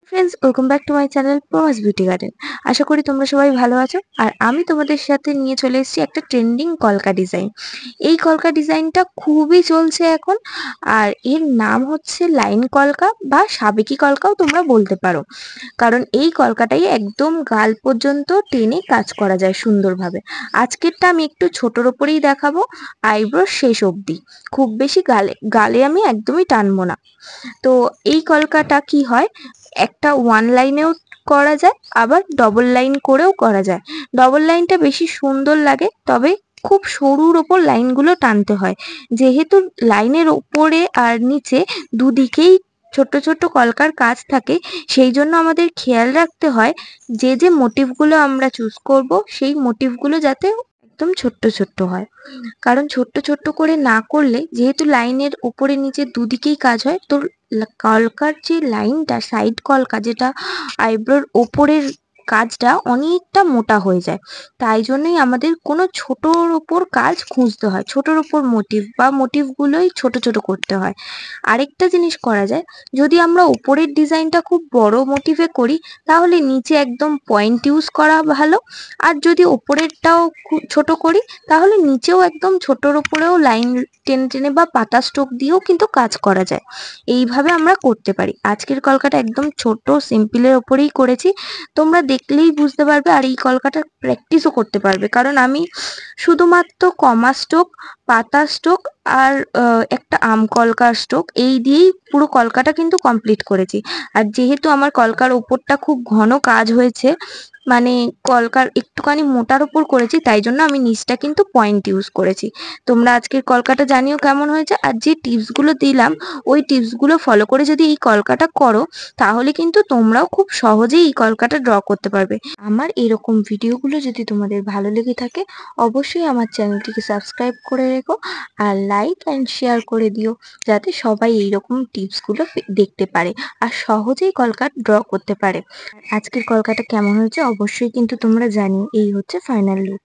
Friends, welcome back to my channel প্রমাস beauty garden. আশা করি তোমরা সবাই ভালো আছো। আর আমি তোমাদের সাথে নিয়ে চলে এসেছি একটা ট্রেন্ডিং কলকা ডিজাইন। এই কলকা ডিজাইনটা খুবই চলছে এখন। আর এর নাম হচ্ছে লাইন কলকা বা সাবেকি কলকাও তোমরা বলতে পারো। কারণ এই কলকাটাই একদম গাল পর্যন্ত টেনে কাজ করা যায় সুন্দরভাবে। আজকেরটা আমি একটু ছোটোর ওপরেই দেখাবো, আইব্রো শেষ অবধি। খুব বেশি গালে গালে আমি একদমই টানবো না। তো এই কলকাটা কি হয়, একটা ওয়ান লাইনেও করা যায়, আবার ডবল লাইন করেও করা যায়। ডবল লাইনটা বেশি সুন্দর লাগে, তবে খুব সরুর ওপর লাইনগুলো টানতে হয়। যেহেতু লাইনের ওপরে আর নিচে দুদিকেই ছোট্ট ছোট্ট কলকার কাজ থাকে, সেই জন্য আমাদের খেয়াল রাখতে হয় যে যে মোটিভগুলো আমরা চুজ করব সেই মোটিভগুলো যাতে একদম ছোট্ট ছোট্ট হয়। কারণ ছোট্ট ছোট্ট করে না করলে, যেহেতু লাইনের উপরে নিচে দুদিকেই কাজ হয়, তো কলকার যে লাইনটা সাইড কলকা, যেটা আইব্রোর ওপরের কাজটা অনেকটা মোটা হয়ে যায়। তাই জন্যই আমাদের কোনো ছোটোর ওপর কাজ খুঁজতে হয়, ছোটোর ওপর মোটিভ বা মোটিভগুলোই ছোট ছোট করতে হয়। আরেকটা জিনিস করা যায়, যদি আমরা উপরের ডিজাইনটা খুব বড় মোটিভে করি, তাহলে নিচে একদম পয়েন্ট ইউজ করা ভালো। আর যদি ওপরেরটাও খুব ছোট করি, তাহলে নিচেও একদম ছোটর ওপরেও লাইন টেনে টেনে বা পাতা স্ট্রোক দিয়েও কিন্তু কাজ করা যায়। এইভাবে আমরা করতে পারি। আজকের কলকাটা একদম ছোট সিম্পলের ওপরেই করেছি, তোমরা দেখলেই বুঝতে পারবে। আর এই কলকাটা প্র্যাকটিসও করতে পারবে, কারণ আমি শুধুমাত্র কমা স্ট্রোক, পাতা স্ট্রোক আর একটা আম কলকার স্ট্রোক, এই দিয়েই পুরো কলকাটা কিন্তু কমপ্লিট করেছি। আর যেহেতু আমার কলকার ওপরটা খুব ঘন কাজ হয়েছে, মানে কলকার একটুখানি মোটার ওপর করেছি, তাই জন্য আমি নিচটা কিন্তু পয়েন্ট ইউজ করেছি। তোমরা আজকের কলকাটা জানিও কেমন হয়েছে। আর যে টিপসগুলো দিলাম, ওই টিপসগুলো ফলো করে যদি এই কলকাটা করো, তাহলে কিন্তু তোমরাও খুব সহজেই এই কলকাটা ড্র করতে পারবে। আমার এরকম ভিডিওগুলো যদি তোমাদের ভালো লেগে থাকে, অবশ্যই আমার চ্যানেলটিকে সাবস্ক্রাইব করে রেখো, আর লাইক অ্যান্ড শেয়ার করে দিও, যাতে সবাই এইরকম টিপসগুলো দেখতে পারে আর সহজেই কলকা ড্র করতে পারে। আজকের কলকাটা কেমন হয়েছে অবশ্যই কিন্তু তোমরা জানিও। এই হচ্ছে ফাইনাল লুক।